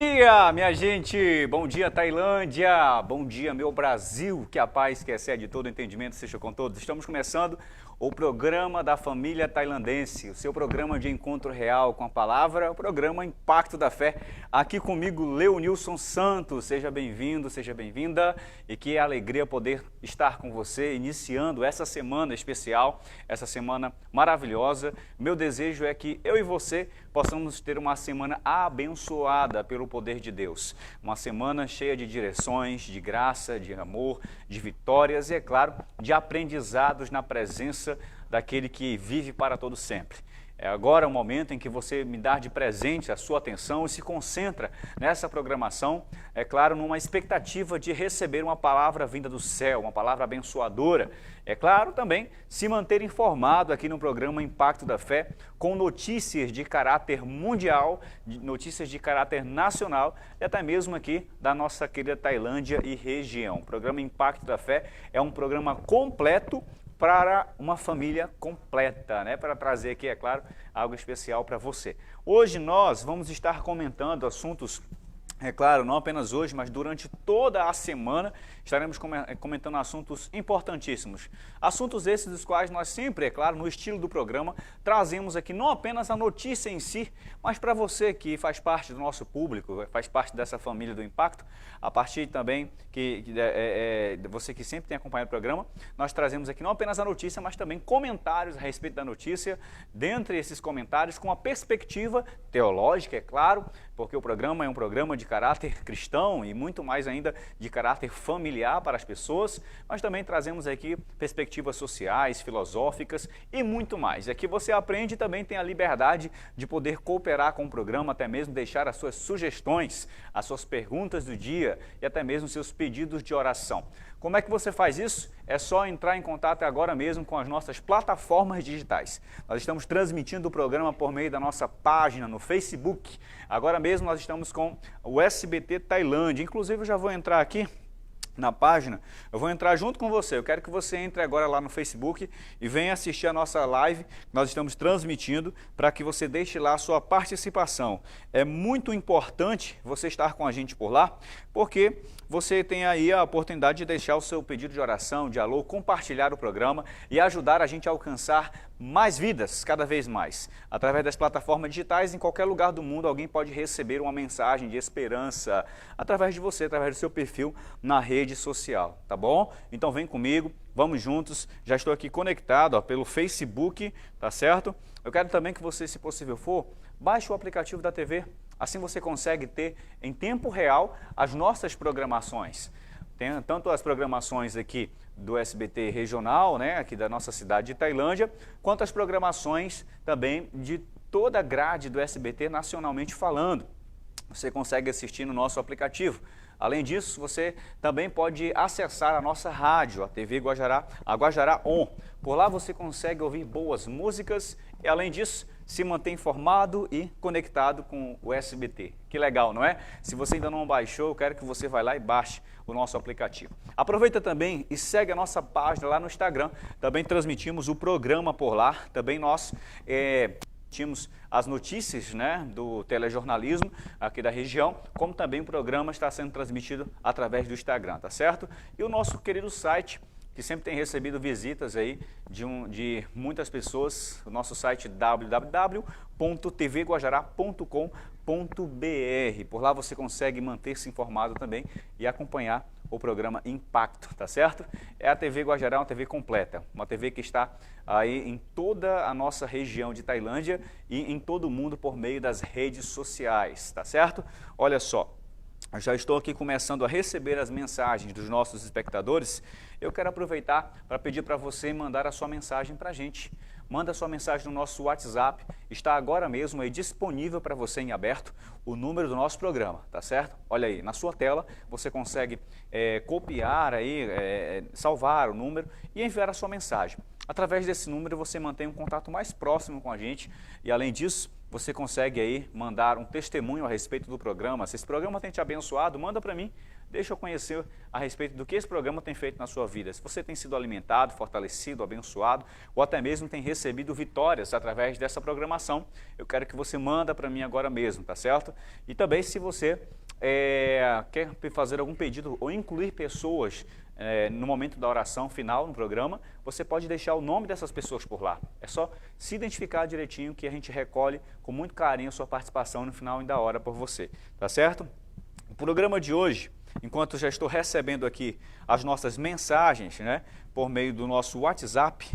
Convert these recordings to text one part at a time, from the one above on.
Dia, minha gente! Bom dia, Tailândia! Bom dia, meu Brasil! Que a paz que excede todo entendimento seja com todos. Estamos começando o programa da família tailandense, o seu programa de encontro real com a palavra, o programa Impacto da Fé. Aqui comigo, Leonilson Santos. Seja bem-vindo, seja bem-vinda. E que alegria poder estar com você, iniciando essa semana especial, essa semana maravilhosa. Meu desejo é que eu e você possamos ter uma semana abençoada pelo poder de Deus. Uma semana cheia de direções, de graça, de amor, de vitórias e, é claro, de aprendizados na presença daquele que vive para todo sempre. É agora o momento em que você me dá de presente a sua atenção e se concentra nessa programação, é claro, numa expectativa de receber uma palavra vinda do céu, uma palavra abençoadora. É claro, também se manter informado aqui no programa Impacto da Fé, com notícias de caráter mundial, notícias de caráter nacional e até mesmo aqui da nossa querida Tailândia e região. O programa Impacto da Fé é um programa completo para uma família completa, né? Para trazer aqui, é claro, algo especial para você. Hoje nós vamos estar comentando assuntos, é claro, não apenas hoje, mas durante toda a semana estaremos comentando assuntos importantíssimos. Assuntos esses dos quais nós sempre, é claro, no estilo do programa, trazemos aqui não apenas a notícia em si, mas para você que faz parte do nosso público, faz parte dessa família do Impacto, a partir também você que sempre tem acompanhado o programa, nós trazemos aqui não apenas a notícia, mas também comentários a respeito da notícia, dentre esses comentários com a perspectiva teológica, é claro, porque o programa é um programa de caráter cristão e muito mais ainda de caráter familiar para as pessoas, mas também trazemos aqui perspectivas sociais, filosóficas e muito mais. Aqui você aprende e também tem a liberdade de poder cooperar com o programa, até mesmo deixar as suas sugestões, as suas perguntas do dia e até mesmo seus pedidos de oração. Como é que você faz isso? É só entrar em contato agora mesmo com as nossas plataformas digitais. Nós estamos transmitindo o programa por meio da nossa página no Facebook. Agora mesmo nós estamos com o SBT Tailândia. Inclusive eu já vou entrar aqui na página, eu vou entrar junto com você. Eu quero que você entre agora lá no Facebook e venha assistir a nossa live que nós estamos transmitindo para que você deixe lá a sua participação. É muito importante você estar com a gente por lá, porque você tem aí a oportunidade de deixar o seu pedido de oração, de alô, compartilhar o programa e ajudar a gente a alcançar mais vidas, cada vez mais. Através das plataformas digitais, em qualquer lugar do mundo, alguém pode receber uma mensagem de esperança através de você, através do seu perfil na rede social, tá bom? Então vem comigo, vamos juntos. Já estou aqui conectado pelo Facebook, tá certo? Eu quero também que você, se possível for, baixe o aplicativo da TV. Assim você consegue ter em tempo real as nossas programações. Tem tanto as programações aqui do SBT regional, né, aqui da nossa cidade de Tailândia, quanto as programações também de toda a grade do SBT nacionalmente falando. Você consegue assistir no nosso aplicativo. Além disso, você também pode acessar a nossa rádio, a TV Guajará, a Guajará On. Por lá você consegue ouvir boas músicas e, além disso, se manter informado e conectado com o SBT. Que legal, não é? Se você ainda não baixou, eu quero que você vá lá e baixe o nosso aplicativo. Aproveita também e segue a nossa página lá no Instagram. Também transmitimos o programa por lá. Também nós tínhamos as notícias, né, do telejornalismo aqui da região, como também o programa está sendo transmitido através do Instagram, tá certo? E o nosso querido site, que sempre tem recebido visitas aí de muitas pessoas, o nosso site www.tvguajará.com.br. Por lá você consegue manter-se informado também e acompanhar o programa Impacto, tá certo? É a TV Guajará, uma TV completa, uma TV que está aí em toda a nossa região de Tailândia e em todo o mundo por meio das redes sociais, tá certo? Olha só, eu já estou aqui começando a receber as mensagens dos nossos espectadores. Eu quero aproveitar para pedir para você mandar a sua mensagem para a gente. Manda a sua mensagem no nosso WhatsApp, está agora mesmo aí disponível para você em aberto o número do nosso programa, tá certo? Olha aí, na sua tela você consegue copiar aí, salvar o número e enviar a sua mensagem. Através desse número você mantém um contato mais próximo com a gente e, além disso, você consegue aí mandar um testemunho a respeito do programa. Se esse programa tem te abençoado, manda para mim. deixa eu conhecer a respeito do que esse programa tem feito na sua vida. Se você tem sido alimentado, fortalecido, abençoado, ou até mesmo tem recebido vitórias através dessa programação, eu quero que você manda para mim agora mesmo, tá certo? E também se você quer fazer algum pedido ou incluir pessoas no momento da oração final no programa, você pode deixar o nome dessas pessoas por lá. É só se identificar direitinho que a gente recolhe com muito carinho a sua participação no final da hora por você, tá certo? O programa de hoje, enquanto já estou recebendo aqui as nossas mensagens, né, por meio do nosso WhatsApp,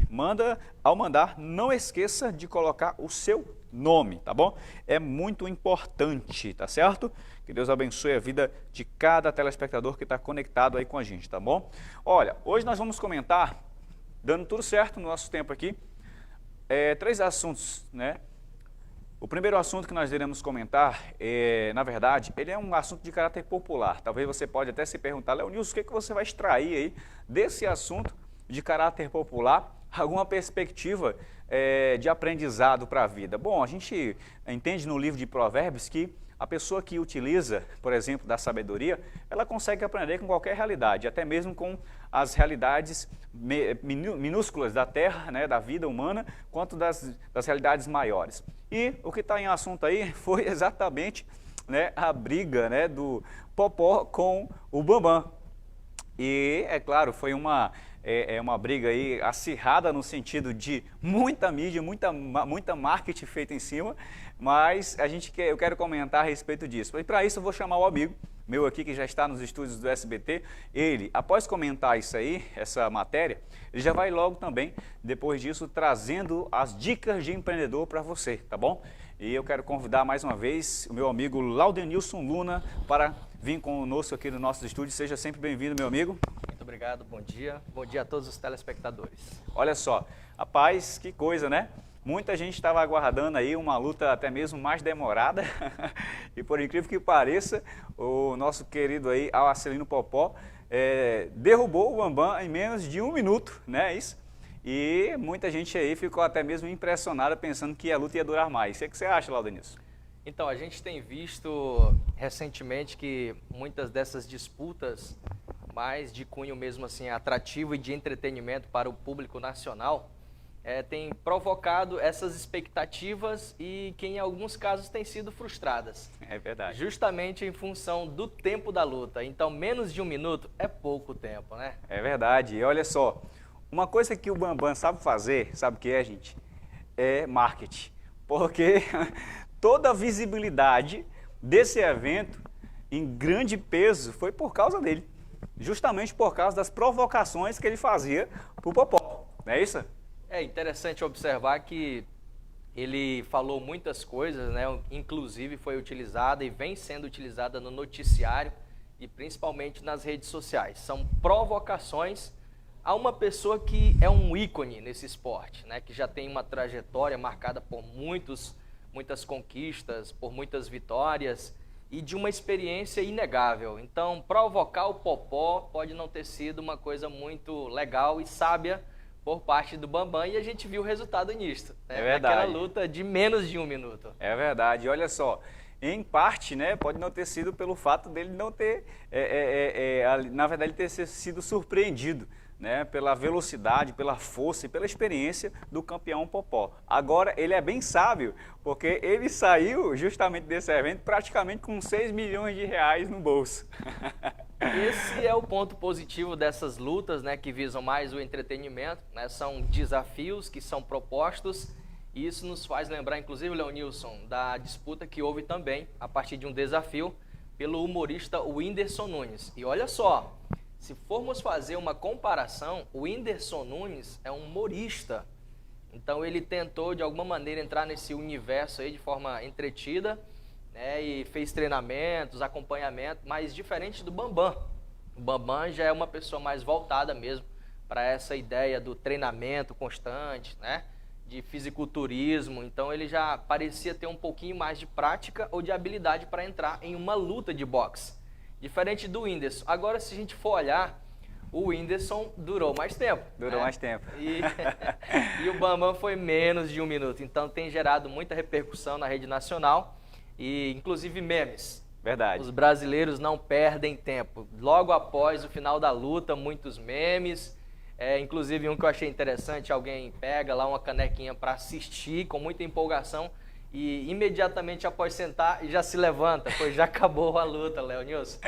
ao mandar, não esqueça de colocar o seu nome, tá bom? É muito importante, tá certo? Que Deus abençoe a vida de cada telespectador que está conectado aí com a gente, tá bom? Olha, hoje nós vamos comentar, dando tudo certo no nosso tempo aqui, 3 assuntos, né? O primeiro assunto que nós iremos comentar, na verdade, ele é um assunto de caráter popular. Talvez você pode até se perguntar, Leonilson, o que você vai extrair aí desse assunto de caráter popular? Alguma perspectiva de aprendizado para a vida? Bom, a gente entende no livro de Provérbios que a pessoa que utiliza, por exemplo, da sabedoria, ela consegue aprender com qualquer realidade, até mesmo com as realidades minúsculas da terra, né, da vida humana, quanto das realidades maiores. E o que está em assunto aí foi exatamente, né, a briga, né, do Popó com o Bambam. E, é claro, foi uma briga aí acirrada no sentido de muita mídia, muita marketing feita em cima, mas eu quero comentar a respeito disso. E para isso eu vou chamar o amigo meu aqui que já está nos estúdios do SBT. Ele, após comentar isso aí, essa matéria, ele já vai logo também, depois disso, trazendo as dicas de empreendedor para você, tá bom? E eu quero convidar mais uma vez o meu amigo Laudenilson Luna para vir conosco aqui no nosso estúdio. Seja sempre bem-vindo, meu amigo. Muito obrigado, bom dia a todos os telespectadores. Olha só, rapaz, que coisa, né? Muita gente estava aguardando aí uma luta até mesmo mais demorada e por incrível que pareça, o nosso querido aí Arcelino Popó derrubou o Bambam em menos de 1 minuto, né? Isso. E muita gente aí ficou até mesmo impressionada pensando que a luta ia durar mais. O que você acha, Laudenilson? Então, a gente tem visto recentemente que muitas dessas disputas, mais de cunho mesmo assim atrativo e de entretenimento para o público nacional, tem provocado essas expectativas e que em alguns casos têm sido frustradas. É verdade. Justamente em função do tempo da luta. Então, menos de 1 minuto é pouco tempo, né? É verdade. E olha só, uma coisa que o Bambam sabe fazer, sabe o que é, gente? É marketing. Porque toda a visibilidade desse evento, em grande peso, foi por causa dele. Justamente por causa das provocações que ele fazia para o Popó. Não é isso? É interessante observar que ele falou muitas coisas, né? Inclusive foi utilizada e vem sendo utilizada no noticiário e principalmente nas redes sociais. São provocações a uma pessoa que é um ícone nesse esporte, né? Que já tem uma trajetória marcada por muitas conquistas, por muitas vitórias e de uma experiência inegável. Então, provocar o Popó pode não ter sido uma coisa muito legal e sábia por parte do Bambam, e a gente viu o resultado nisso, né? É verdade. Naquela luta de menos de 1 minuto. É verdade. Olha só, em parte, né, pode não ter sido pelo fato dele não ter, na verdade, ter sido surpreendido, né, pela velocidade, pela força e pela experiência do campeão Popó. Agora, ele é bem sábio, porque ele saiu justamente desse evento praticamente com 6 milhões de reais no bolso. Esse é o ponto positivo dessas lutas, né, que visam mais o entretenimento, né, são desafios que são propostos, e isso nos faz lembrar, inclusive, Leonilson, da disputa que houve também, a partir de um desafio, pelo humorista Whindersson Nunes. E olha só, se formos fazer uma comparação, o Whindersson Nunes é um humorista, então ele tentou de alguma maneira entrar nesse universo aí de forma entretida, e fez treinamentos, acompanhamento, mas diferente do Bambam. O Bambam já é uma pessoa mais voltada mesmo para essa ideia do treinamento constante, né? De fisiculturismo, então ele já parecia ter um pouquinho mais de prática ou de habilidade para entrar em uma luta de boxe. Diferente do Whindersson. Agora, se a gente for olhar, o Whindersson durou mais tempo. Durou mais tempo. E o Bambam foi menos de 1 minuto, então tem gerado muita repercussão na rede nacional. E inclusive memes. Verdade. Os brasileiros não perdem tempo. Logo após o final da luta, muitos memes. Inclusive um que eu achei interessante, alguém pega lá uma canequinha para assistir com muita empolgação e imediatamente após sentar já se levanta, pois já acabou a luta, Leonilson.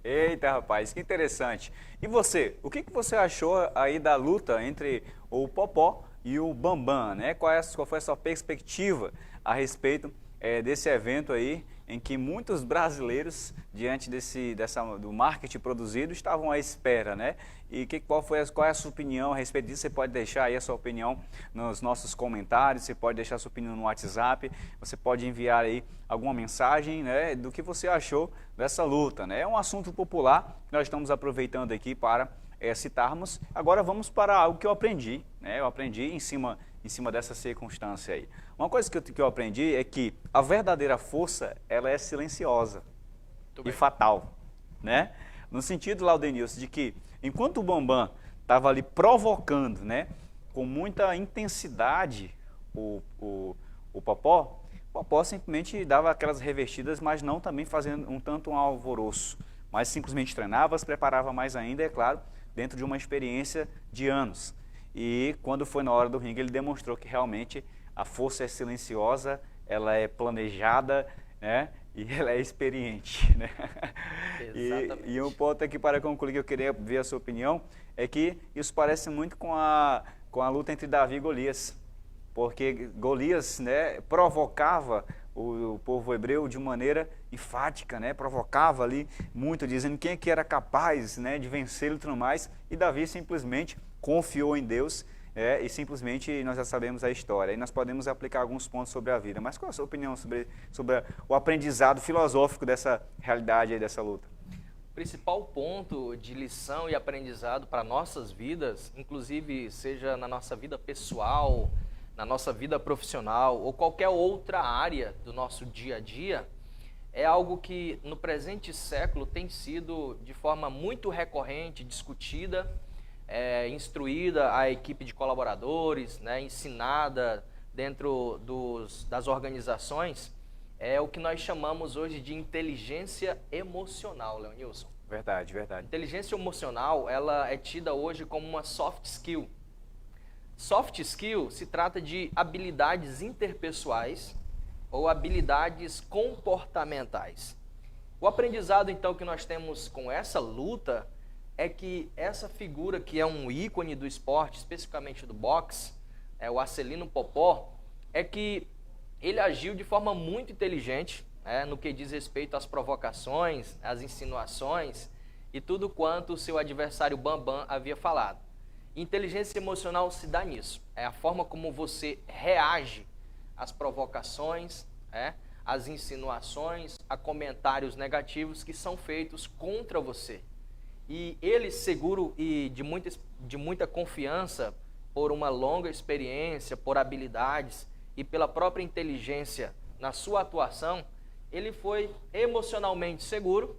Eita, rapaz, que interessante. E você, o que você achou aí da luta entre o Popó e o Bambam, né? Qual foi a sua perspectiva a respeito desse evento aí, em que muitos brasileiros, diante do marketing produzido, estavam à espera, né? E qual é a sua opinião a respeito disso? Você pode deixar aí a sua opinião nos nossos comentários, você pode deixar a sua opinião no WhatsApp, você pode enviar aí alguma mensagem, né, do que você achou dessa luta, né? É um assunto popular que nós estamos aproveitando aqui para citarmos. Agora vamos para algo que eu aprendi, né? Eu aprendi em cima dessa circunstância aí. Uma coisa que eu aprendi é que a verdadeira força, ela é silenciosa e fatal, né? No sentido, Laudenilson, de que enquanto o Bambam estava ali provocando, né, com muita intensidade o Popó simplesmente dava aquelas revestidas, mas não também fazendo um alvoroço, mas simplesmente treinava, se preparava mais ainda, é claro, dentro de uma experiência de anos. E quando foi na hora do ringue, ele demonstrou que realmente a força é silenciosa, ela é planejada, né? E ela é experiente, né? Exatamente. E um ponto aqui para concluir, que eu queria ver a sua opinião, é que isso parece muito com a luta entre Davi e Golias. Porque Golias, né, provocava o povo hebreu de maneira enfática, né? Provocava ali muito, dizendo quem é que era capaz, né, de vencê-lo e tudo mais. E Davi simplesmente confiou em Deus, e simplesmente nós já sabemos a história. E nós podemos aplicar alguns pontos sobre a vida. Mas qual é a sua opinião sobre o aprendizado filosófico dessa realidade aí, dessa luta? O principal ponto de lição e aprendizado para nossas vidas, inclusive seja na nossa vida pessoal, na nossa vida profissional ou qualquer outra área do nosso dia a dia, é algo que no presente século tem sido de forma muito recorrente, discutida, instruída a equipe de colaboradores, né, ensinada dentro das organizações, é o que nós chamamos hoje de inteligência emocional, Leonilson. Verdade, verdade. Inteligência emocional, ela é tida hoje como uma soft skill. Soft skill se trata de habilidades interpessoais ou habilidades comportamentais. O aprendizado, então, que nós temos com essa luta é que essa figura, que é um ícone do esporte, especificamente do boxe, o Acelino Popó, é que ele agiu de forma muito inteligente, no que diz respeito às provocações, às insinuações e tudo quanto o seu adversário Bambam havia falado. Inteligência emocional se dá nisso, é a forma como você reage às provocações, às insinuações, a comentários negativos que são feitos contra você. E ele, seguro e de muita confiança, por uma longa experiência, por habilidades e pela própria inteligência na sua atuação, ele foi emocionalmente seguro,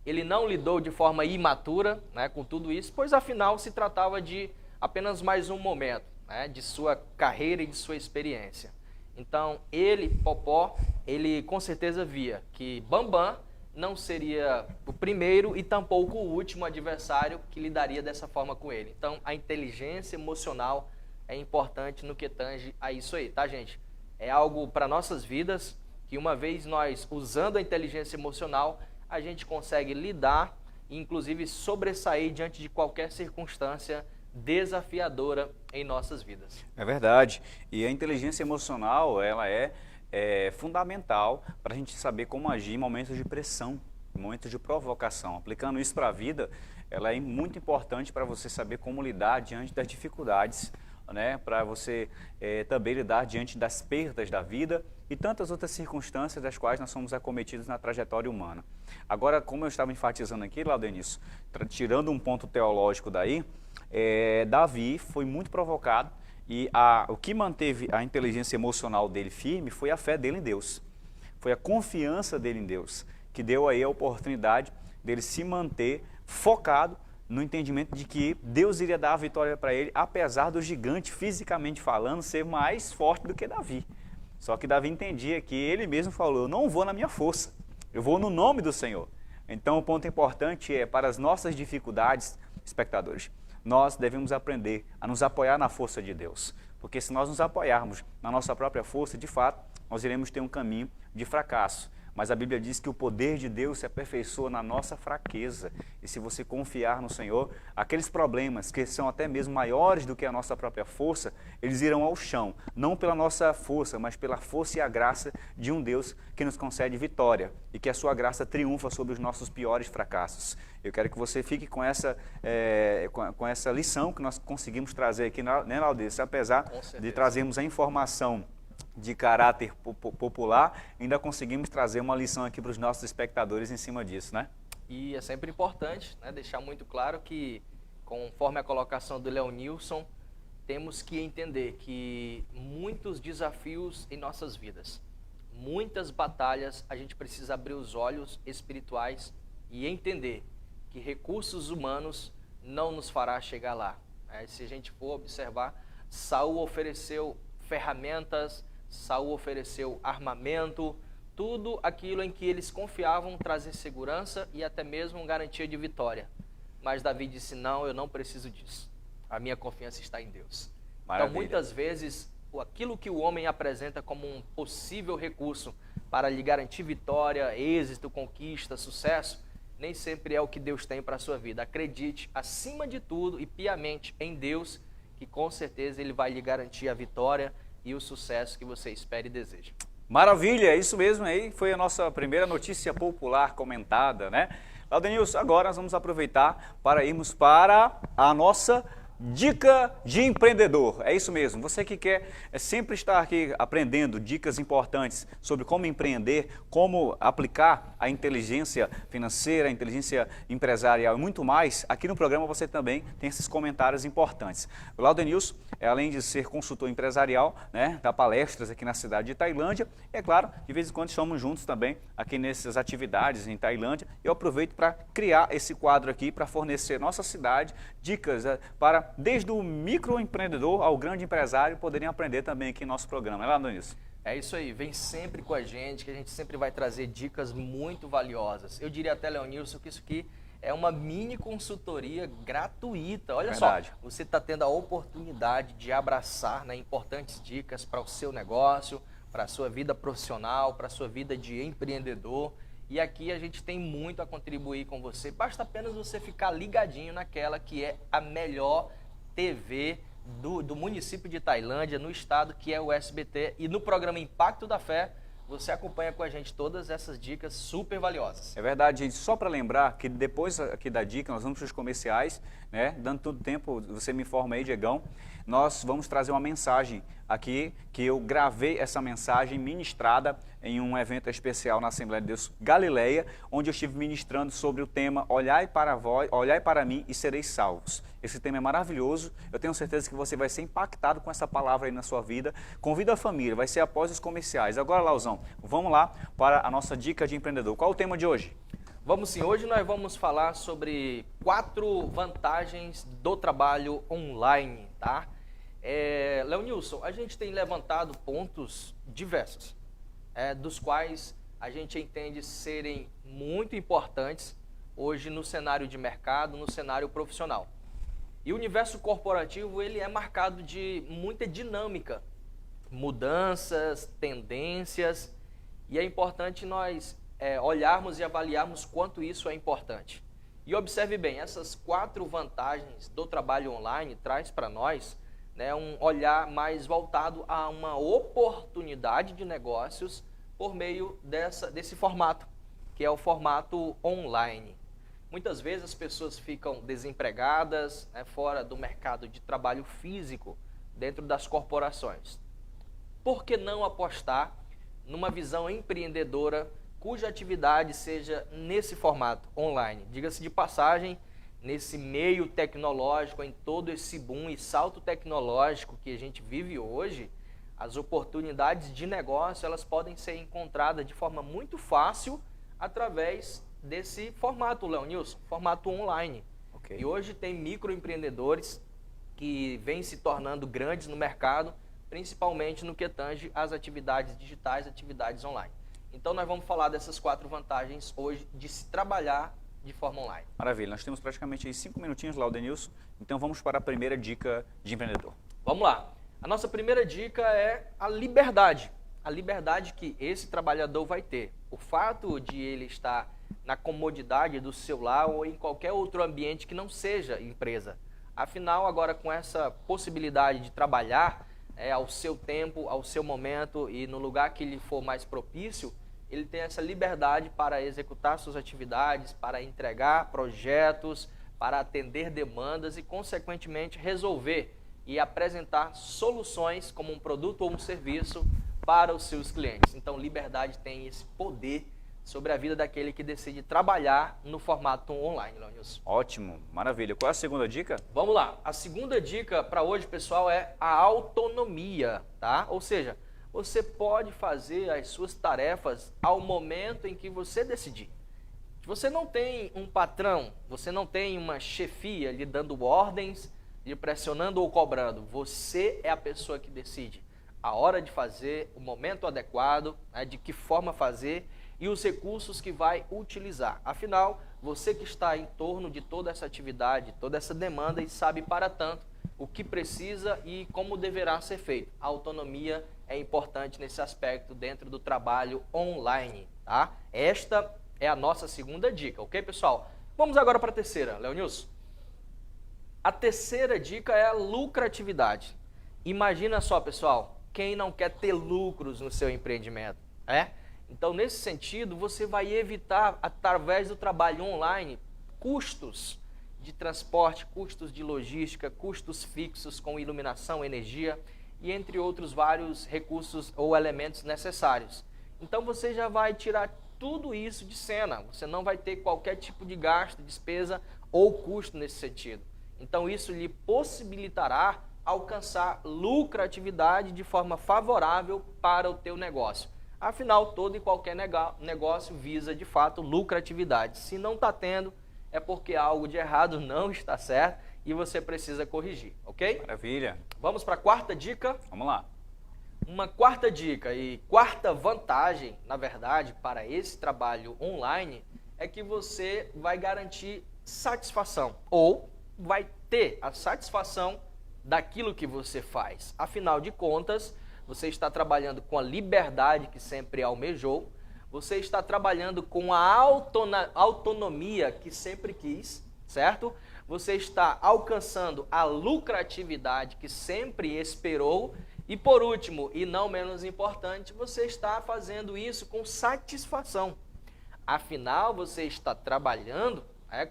ele não lidou de forma imatura, com tudo isso, pois afinal se tratava de apenas mais um momento, de sua carreira e de sua experiência. Então ele, Popó, ele com certeza via que Bambam não seria o primeiro e tampouco o último adversário que lidaria dessa forma com ele. Então, a inteligência emocional é importante no que tange a isso aí, tá, gente? É algo para nossas vidas que, uma vez nós usando a inteligência emocional, a gente consegue lidar e, inclusive, sobressair diante de qualquer circunstância desafiadora em nossas vidas. É verdade. E a inteligência emocional, ela é fundamental para a gente saber como agir em momentos de pressão, momentos de provocação. Aplicando isso para a vida, ela é muito importante para você saber como lidar diante das dificuldades, né? Para você também lidar diante das perdas da vida e tantas outras circunstâncias das quais nós somos acometidos na trajetória humana. Agora, como eu estava enfatizando aqui, Laudenilson, tirando um ponto teológico daí, Davi foi muito provocado. E o que manteve a inteligência emocional dele firme foi a fé dele em Deus. Foi a confiança dele em Deus, que deu aí a oportunidade dele se manter focado no entendimento de que Deus iria dar a vitória para ele, apesar do gigante, fisicamente falando, ser mais forte do que Davi. Só que Davi entendia que ele mesmo falou, eu não vou na minha força, eu vou no nome do Senhor. Então, o ponto importante é, para as nossas dificuldades, espectadores, nós devemos aprender a nos apoiar na força de Deus. Porque se nós nos apoiarmos na nossa própria força, de fato, nós iremos ter um caminho de fracasso. Mas a Bíblia diz que o poder de Deus se aperfeiçoa na nossa fraqueza. E se você confiar no Senhor, aqueles problemas que são até mesmo maiores do que a nossa própria força, eles irão ao chão. Não pela nossa força, mas pela força e a graça de um Deus que nos concede vitória. E que a sua graça triunfa sobre os nossos piores fracassos. Eu quero que você fique com essa lição que nós conseguimos trazer aqui, né, Laudência? Apesar de trazermos a informação de caráter popular, ainda conseguimos trazer uma lição aqui para os nossos espectadores em cima disso, né? E é sempre importante, né, deixar muito claro que, conforme a colocação do Leonilson, temos que entender que muitos desafios em nossas vidas, muitas batalhas, a gente precisa abrir os olhos espirituais e entender que recursos humanos não nos fará chegar lá. Se a gente for observar, Saul ofereceu ferramentas, Saul ofereceu armamento, tudo aquilo em que eles confiavam trazer segurança e até mesmo garantia de vitória. Mas Davi disse, não, eu não preciso disso. A minha confiança está em Deus. Maravilha. Então, muitas vezes, aquilo que o homem apresenta como um possível recurso para lhe garantir vitória, êxito, conquista, sucesso, nem sempre é o que Deus tem para a sua vida. Acredite, acima de tudo e piamente em Deus, que com certeza Ele vai lhe garantir a vitória e o sucesso que você espera e deseja. Maravilha, isso mesmo aí, foi a nossa primeira notícia popular comentada, né? Laudenilson, agora nós vamos aproveitar para irmos para a nossa dica de empreendedor. É isso mesmo, você que quer sempre estar aqui aprendendo dicas importantes sobre como empreender, como aplicar a inteligência financeira, a inteligência empresarial e muito mais, aqui no programa você também tem esses comentários importantes. O Laudenilson, além de ser consultor empresarial, né, dá palestras aqui na cidade de Tailândia, e é claro, de vez em quando estamos juntos também aqui nessas atividades em Tailândia. Eu aproveito para criar esse quadro aqui para fornecer nossa cidade dicas para desde o microempreendedor ao grande empresário poderem aprender também aqui em nosso programa. É lá, Laudenilson? É isso aí, vem sempre com a gente, que a gente sempre vai trazer dicas muito valiosas. Eu diria até, Leonilson, que isso aqui é uma mini consultoria gratuita. Olha Verdade. só, você está tendo a oportunidade de abraçar, né, importantes dicas para o seu negócio, para a sua vida profissional, para a sua vida de empreendedor. E aqui a gente tem muito a contribuir com você. Basta apenas você ficar ligadinho naquela que é a melhor TV do município de Tailândia, no estado, que é o SBT. E no programa Impacto da Fé, você acompanha com a gente todas essas dicas super valiosas. É verdade, gente. Só para lembrar que depois aqui da dica, nós vamos para os comerciais, né? Dando todo tempo, você me informa aí, Diegão. Nós vamos trazer uma mensagem aqui, que eu gravei essa mensagem ministrada em um evento especial na Assembleia de Deus Galileia, onde eu estive ministrando sobre o tema Olhai para vós, olhai para mim e sereis salvos. Esse tema é maravilhoso, eu tenho certeza que você vai ser impactado com essa palavra aí na sua vida. Convida a família, vai ser após os comerciais. Agora, Lauzão, vamos lá para a nossa dica de empreendedor. Qual é o tema de hoje? Vamos sim, hoje nós vamos falar sobre 4 vantagens do trabalho online, tá? Leonilson, a gente tem levantado pontos diversos, dos quais a gente entende serem muito importantes hoje no cenário de mercado, no cenário profissional. E o universo corporativo, ele é marcado de muita dinâmica, mudanças, tendências, e é importante nós olharmos e avaliarmos quanto isso é importante. E observe bem, essas 4 vantagens do trabalho online traz para nós, né, um olhar mais voltado a uma oportunidade de negócios por meio desse formato, que é o formato online. Muitas vezes as pessoas ficam desempregadas, né, fora do mercado de trabalho físico, dentro das corporações. Por que não apostar numa visão empreendedora cuja atividade seja nesse formato online? Diga-se de passagem, nesse meio tecnológico, em todo esse boom e salto tecnológico que a gente vive hoje, as oportunidades de negócio, elas podem ser encontradas de forma muito fácil através desse formato, Leonilson, formato online. Okay. E hoje tem microempreendedores que vêm se tornando grandes no mercado, principalmente no que tange às atividades digitais, atividades online. Então nós vamos falar dessas 4 vantagens hoje de se trabalhar de forma online. Maravilha, nós temos praticamente aí 5 minutinhos, Laudenilson, então vamos para a primeira dica de empreendedor. Vamos lá. A nossa primeira dica é a liberdade. A liberdade que esse trabalhador vai ter. O fato de ele estar na comodidade do seu lar ou em qualquer outro ambiente que não seja empresa. Afinal, agora com essa possibilidade de trabalhar ao seu tempo, ao seu momento e no lugar que lhe for mais propício, ele tem essa liberdade para executar suas atividades, para entregar projetos, para atender demandas e, consequentemente, resolver e apresentar soluções como um produto ou um serviço para os seus clientes. Então, liberdade tem esse poder sobre a vida daquele que decide trabalhar no formato online, Leonilson. Ótimo, maravilha. Qual é a segunda dica? Vamos lá. A segunda dica para hoje, pessoal, é a autonomia, tá? Ou seja, você pode fazer as suas tarefas ao momento em que você decidir. Você não tem um patrão, você não tem uma chefia lhe dando ordens, lhe pressionando ou cobrando. Você é a pessoa que decide a hora de fazer, o momento adequado, né, de que forma fazer e os recursos que vai utilizar. Afinal, você que está em torno de toda essa atividade, toda essa demanda e sabe para tanto o que precisa e como deverá ser feito. A autonomia é importante nesse aspecto dentro do trabalho online, tá? Esta é a nossa segunda dica, ok, pessoal? Vamos agora para a terceira, Leonilson. A terceira dica é a lucratividade. Imagina só, pessoal, quem não quer ter lucros no seu empreendimento, né? Então, nesse sentido, você vai evitar, através do trabalho online, custos de transporte, custos de logística, custos fixos com iluminação, energia e entre outros vários recursos ou elementos necessários. Então, você já vai tirar tudo isso de cena. Você não vai ter qualquer tipo de gasto, despesa ou custo nesse sentido. Então, isso lhe possibilitará alcançar lucratividade de forma favorável para o teu negócio. Afinal, todo e qualquer negócio visa, de fato, lucratividade. Se não está tendo, é porque algo de errado não está certo e você precisa corrigir, ok? Maravilha. Vamos para a quarta dica? Vamos lá. Uma quarta dica e quarta vantagem, na verdade, para esse trabalho online é que você vai garantir satisfação ou vai ter a satisfação daquilo que você faz. Afinal de contas, você está trabalhando com a liberdade que sempre almejou, você está trabalhando com a autonomia que sempre quis, certo? Você está alcançando a lucratividade que sempre esperou e, por último, e não menos importante, você está fazendo isso com satisfação. Afinal, você está trabalhando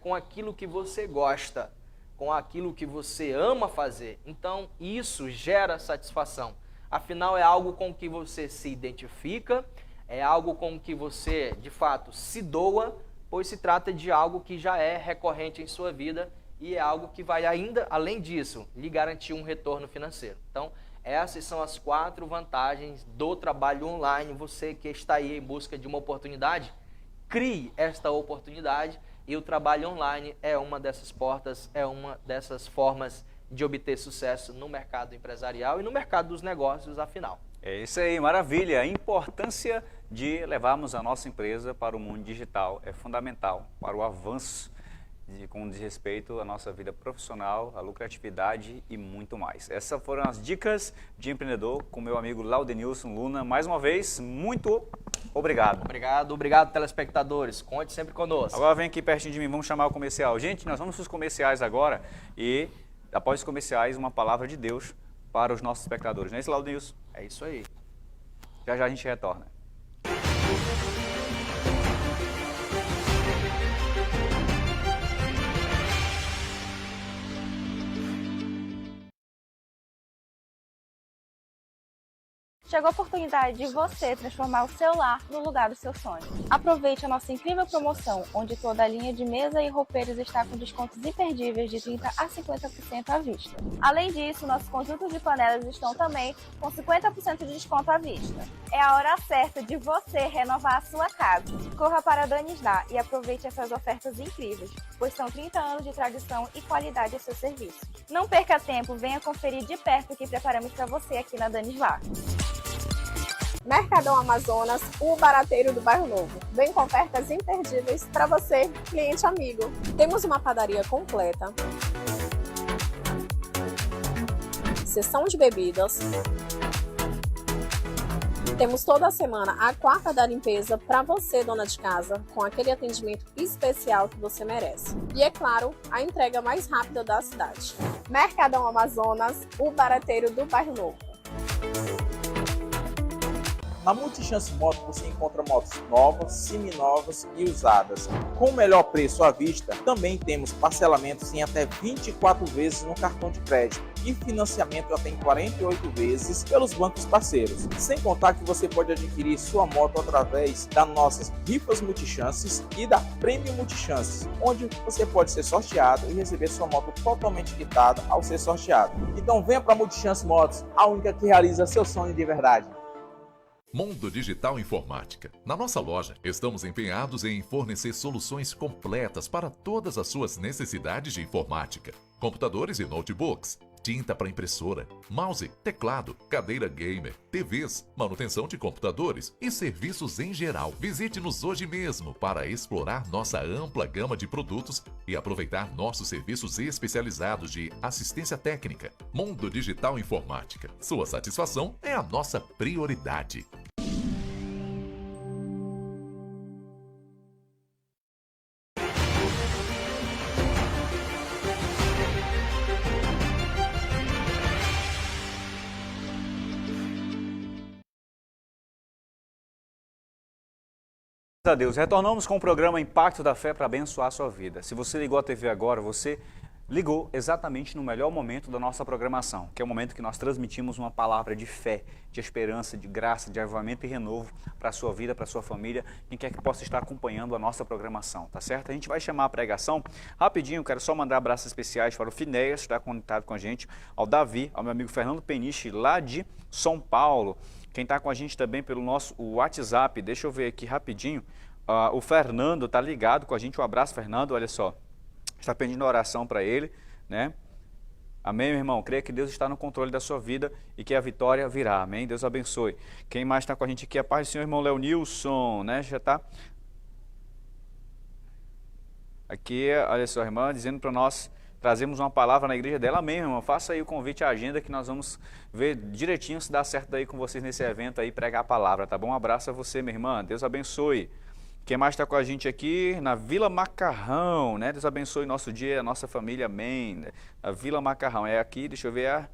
com aquilo que você gosta, com aquilo que você ama fazer. Então, isso gera satisfação. Afinal, é algo com que você se identifica, é algo com que você, de fato, se doa, pois se trata de algo que já é recorrente em sua vida e é algo que vai ainda, além disso, lhe garantir um retorno financeiro. Então, essas são as 4 vantagens do trabalho online. Você que está aí em busca de uma oportunidade, crie esta oportunidade e o trabalho online é uma dessas portas, é uma dessas formas de obter sucesso no mercado empresarial e no mercado dos negócios, afinal. É isso aí, maravilha. A importância de levarmos a nossa empresa para o mundo digital é fundamental para o avanço com diz respeito à nossa vida profissional, à lucratividade e muito mais. Essas foram as dicas de empreendedor com meu amigo Laudenilson Luna. Mais uma vez, muito obrigado. Obrigado, telespectadores. Conte sempre conosco. Agora vem aqui pertinho de mim, vamos chamar o comercial. Gente, nós vamos para os comerciais agora e, após os comerciais, uma palavra de Deus para os nossos espectadores. Não é isso, Laudenilson? É isso aí. Já já a gente retorna. Chegou a oportunidade de você transformar o seu lar no lugar dos seus sonhos. Aproveite a nossa incrível promoção, onde toda a linha de mesa e roupeiros está com descontos imperdíveis de 30% a 50% à vista. Além disso, nossos conjuntos de panelas estão também com 50% de desconto à vista. É a hora certa de você renovar a sua casa. Corra para a Danislar e aproveite essas ofertas incríveis, pois são 30 anos de tradição e qualidade a seu serviço. Não perca tempo, venha conferir de perto o que preparamos para você aqui na Danislar. Mercadão Amazonas, o barateiro do Bairro Novo. Vem com ofertas imperdíveis para você, cliente amigo. Temos uma padaria completa, seção de bebidas. Temos toda semana a quarta da limpeza para você, dona de casa, com aquele atendimento especial que você merece. E é claro, a entrega mais rápida da cidade. Mercadão Amazonas, o barateiro do Bairro Novo. Na Multichance Motos você encontra motos novas, seminovas e usadas. Com o melhor preço à vista, também temos parcelamentos em até 24 vezes no cartão de crédito e financiamento até em 48 vezes pelos bancos parceiros. Sem contar que você pode adquirir sua moto através das nossas rifas Multichances e da Prêmio Multichances, onde você pode ser sorteado e receber sua moto totalmente quitada ao ser sorteado. Então venha para a Multichance Motos, a única que realiza seu sonho de verdade. Mundo Digital Informática. Na nossa loja, estamos empenhados em fornecer soluções completas para todas as suas necessidades de informática. Computadores e notebooks, tinta para impressora, mouse, teclado, cadeira gamer, TVs, manutenção de computadores e serviços em geral. Visite-nos hoje mesmo para explorar nossa ampla gama de produtos e aproveitar nossos serviços especializados de assistência técnica. Mundo Digital Informática. Sua satisfação é a nossa prioridade. Graças a Deus. Retornamos com o programa Impacto da Fé para abençoar a sua vida. Se você ligou a TV agora, você ligou exatamente no melhor momento da nossa programação, que é o momento que nós transmitimos uma palavra de fé, de esperança, de graça, de avivamento e renovo para a sua vida, para a sua família, quem quer que possa estar acompanhando a nossa programação, tá certo? A gente vai chamar a pregação rapidinho, quero só mandar abraços especiais para o Finéias, que está conectado com a gente, ao Davi, ao meu amigo Fernando Peniche, lá de São Paulo. Quem está com a gente também pelo nosso WhatsApp, deixa eu ver aqui rapidinho, o Fernando está ligado com a gente, um abraço Fernando, olha só, está pedindo oração para ele, né? Amém, meu irmão? Creia que Deus está no controle da sua vida e que a vitória virá, amém? Deus abençoe. Quem mais está com a gente aqui? A paz do Senhor, irmão Leonilson, né? Já está aqui, olha só, irmã, dizendo para nós trazemos uma palavra na igreja dela, amém, irmão? Faça aí o convite à agenda que nós vamos ver direitinho se dá certo aí com vocês nesse evento aí, pregar a palavra, tá bom? Um abraço a você, minha irmã, Deus abençoe. Quem mais está com a gente aqui? Na Vila Macarrão, né? Deus abençoe nosso dia, a nossa família, amém. A Vila Macarrão, é aqui, deixa eu ver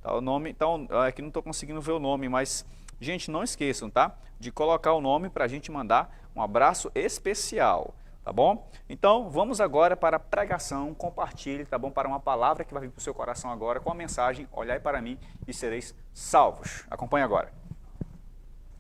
tá o nome, então, aqui não estou conseguindo ver o nome, mas, gente, não esqueçam, tá? De colocar o nome para a gente mandar um abraço especial, tá bom? Então, vamos agora para a pregação, compartilhe, tá bom? Para uma palavra que vai vir para o seu coração agora, com a mensagem, olhai para mim e sereis salvos. Acompanhe agora.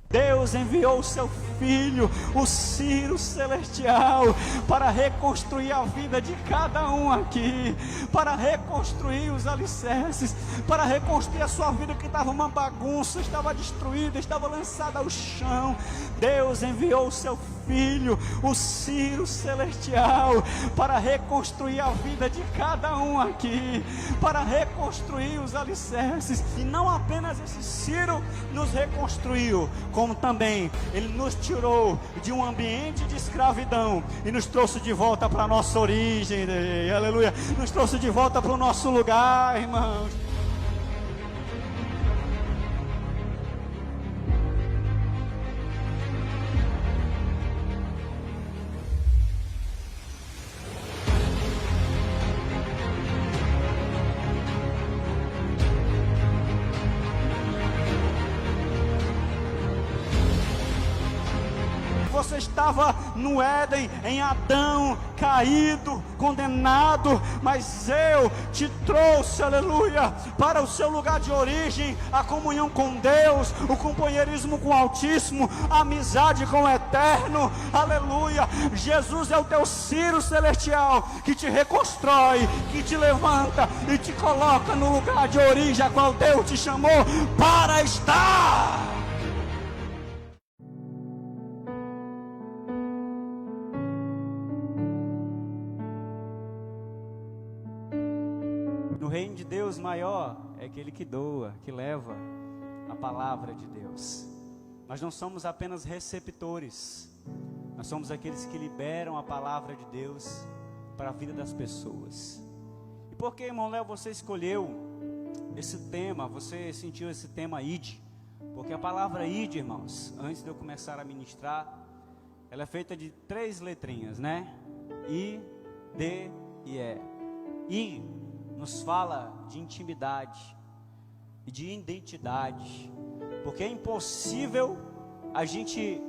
Deus enviou o seu Filho, o Ciro Celestial, para reconstruir a vida de cada um aqui, para reconstruir os alicerces, para reconstruir a sua vida que estava uma bagunça, estava destruída, estava lançada ao chão. Deus enviou o seu Filho, o Ciro Celestial, para reconstruir a vida de cada um aqui, para reconstruir os alicerces. E não apenas esse Ciro nos reconstruiu, como também Ele nos tirou de um ambiente de escravidão e nos trouxe de volta para a nossa origem, aleluia, nos trouxe de volta para o nosso lugar, irmãos. Você estava no Éden, em Adão, caído, condenado, mas eu te trouxe, aleluia, para o seu lugar de origem, a comunhão com Deus, o companheirismo com o Altíssimo, a amizade com o Eterno, aleluia. Jesus é o teu Ciro Celestial, que te reconstrói, que te levanta e te coloca no lugar de origem a qual Deus te chamou para estar. No reino de Deus maior é aquele que doa, que leva a palavra de Deus. Nós não somos apenas receptores, nós somos aqueles que liberam a palavra de Deus para a vida das pessoas. E por que, irmão Léo, você escolheu esse tema, você sentiu esse tema ID? Porque a palavra ID, irmãos, antes de eu começar a ministrar, ela é feita de 3 letrinhas, né? I, D e E. I nos fala de intimidade e de identidade, porque é impossível a gente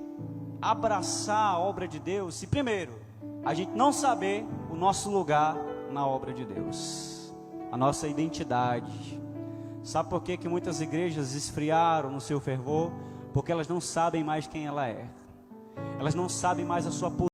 abraçar a obra de Deus se primeiro a gente não saber o nosso lugar na obra de Deus, a nossa identidade. Sabe por que muitas igrejas esfriaram no seu fervor? Porque elas não sabem mais quem ela é, elas não sabem mais a sua posição.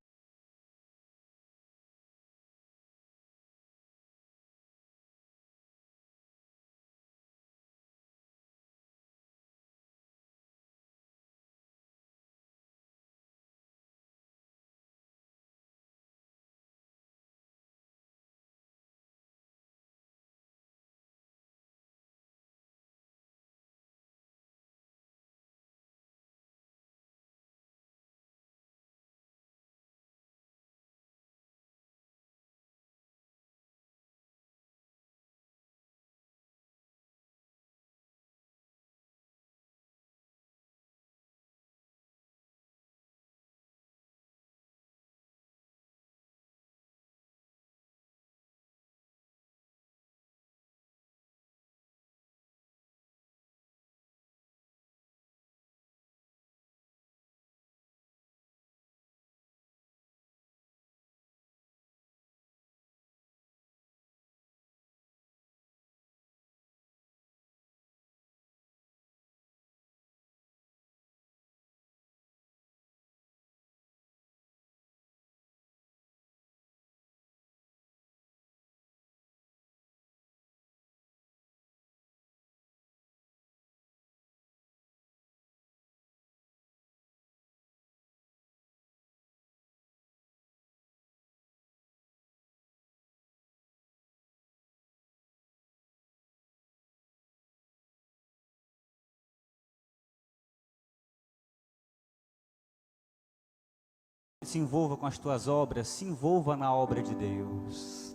Se envolva com as tuas obras, se envolva na obra de Deus.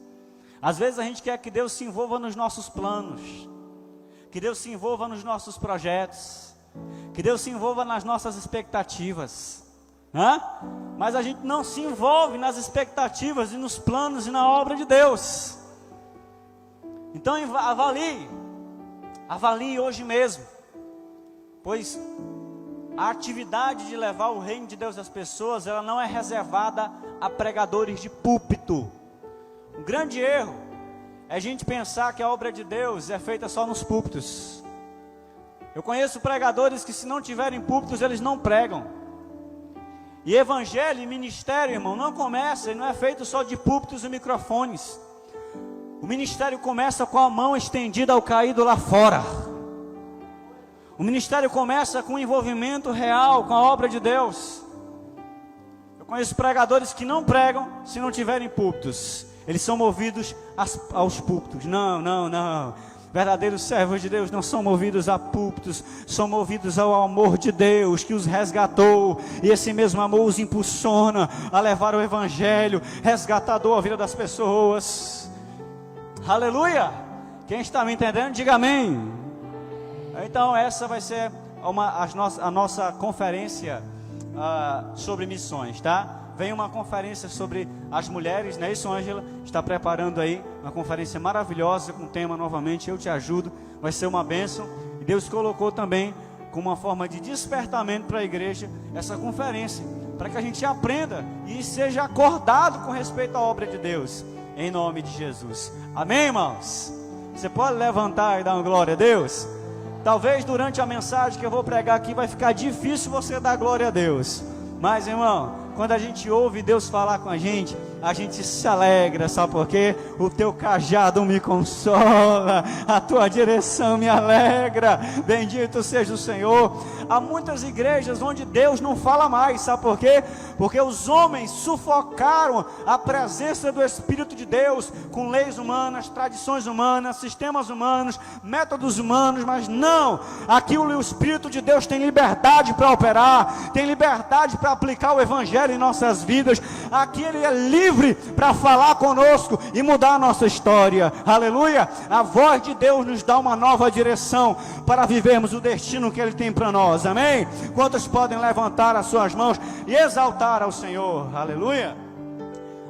Às vezes a gente quer que Deus se envolva nos nossos planos, que Deus se envolva nos nossos projetos, que Deus se envolva nas nossas expectativas, né? Mas a gente não se envolve nas expectativas e nos planos e na obra de Deus. Então avalie hoje mesmo, pois a atividade de levar o reino de Deus às pessoas, ela não é reservada a pregadores de púlpito. Um grande erro é a gente pensar que a obra de Deus é feita só nos púlpitos. Eu conheço pregadores que, se não tiverem púlpitos, eles não pregam. E evangelho e ministério, irmão, não começa, não é feito só de púlpitos e microfones. O ministério começa com a mão estendida ao caído lá fora. O ministério começa com um envolvimento real com a obra de Deus. Eu conheço pregadores que não pregam se não tiverem púlpitos. Eles são movidos aos púlpitos. Não. Verdadeiros servos de Deus não são movidos a púlpitos, são movidos ao amor de Deus que os resgatou. E esse mesmo amor os impulsiona a levar o evangelho resgatador à vida das pessoas. Aleluia! Quem está me entendendo, diga amém. Então essa vai ser a nossa conferência sobre missões, tá? Vem uma conferência sobre as mulheres, não é isso, Ângela? Está preparando aí uma conferência maravilhosa com o tema novamente, eu te ajudo, vai ser uma bênção. E Deus colocou também como uma forma de despertamento para a igreja essa conferência, para que a gente aprenda e seja acordado com respeito à obra de Deus, em nome de Jesus. Amém, irmãos? Você pode levantar e dar uma glória a Deus? Talvez durante a mensagem que eu vou pregar aqui vai ficar difícil você dar glória a Deus. Mas, irmão, quando a gente ouve Deus falar com a gente a gente se alegra, sabe por quê? O teu cajado me consola, a tua direção me alegra, bendito seja o Senhor. Há muitas igrejas onde Deus não fala mais, sabe por quê? Porque os homens sufocaram a presença do Espírito de Deus com leis humanas, tradições humanas, sistemas humanos, métodos humanos, mas não, aqui o Espírito de Deus tem liberdade para operar, tem liberdade para aplicar o Evangelho em nossas vidas, aqui Ele é livre para falar conosco e mudar a nossa história, aleluia. A voz de Deus nos dá uma nova direção para vivermos o destino que Ele tem para nós, amém? Quantos podem levantar as suas mãos e exaltar ao Senhor, aleluia?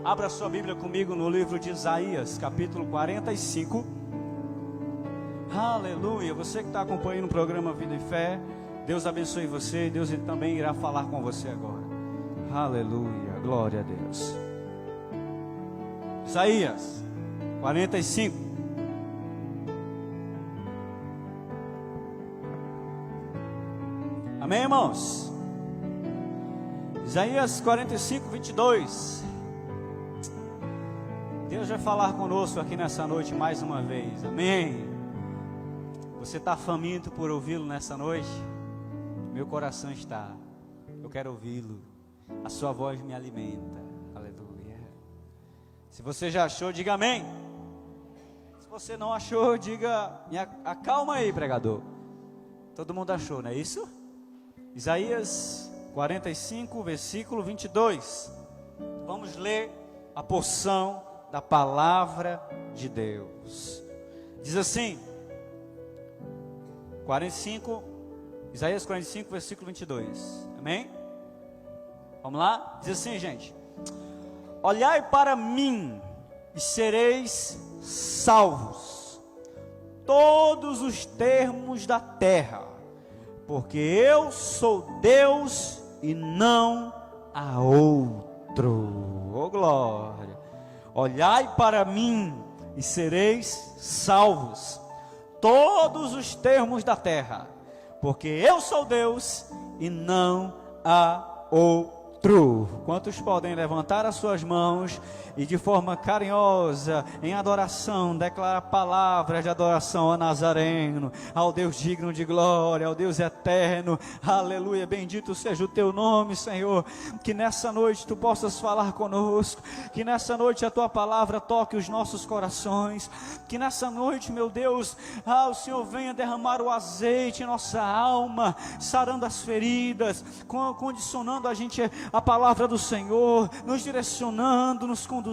Abra sua Bíblia comigo no livro de Isaías, capítulo 45, aleluia. Você que está acompanhando o programa Vida e Fé, Deus abençoe você, Deus também irá falar com você agora, aleluia, glória a Deus. Isaías 45. Amém, irmãos? Isaías 45, 22. Deus vai falar conosco aqui nessa noite mais uma vez, amém? Você está faminto por ouvi-lo nessa noite? Meu coração está, eu quero ouvi-lo, a sua voz me alimenta, aleluia. Se você já achou, diga amém. Se você não achou, diga, acalma aí, pregador. Todo mundo achou, não é isso? Isaías 45, versículo 22. Vamos ler a porção da palavra de Deus. Diz assim, Isaías 45, versículo 22. Amém? Vamos lá? Diz assim, gente: olhai para mim e sereis salvos, todos os termos da terra, porque eu sou Deus e não há outro. Oh glória! Olhai para mim e sereis salvos, todos os termos da terra, porque eu sou Deus e não há outro. Quantos podem levantar as suas mãos e de forma carinhosa, em adoração, declarar palavras de adoração ao Nazareno, ao Deus digno de glória, ao Deus eterno, aleluia, bendito seja o teu nome, Senhor. Que nessa noite tu possas falar conosco, que nessa noite a tua palavra toque os nossos corações, que nessa noite, meu Deus, o Senhor venha derramar o azeite em nossa alma, sarando as feridas, condicionando a gente a palavra do Senhor, nos direcionando, nos conduzindo.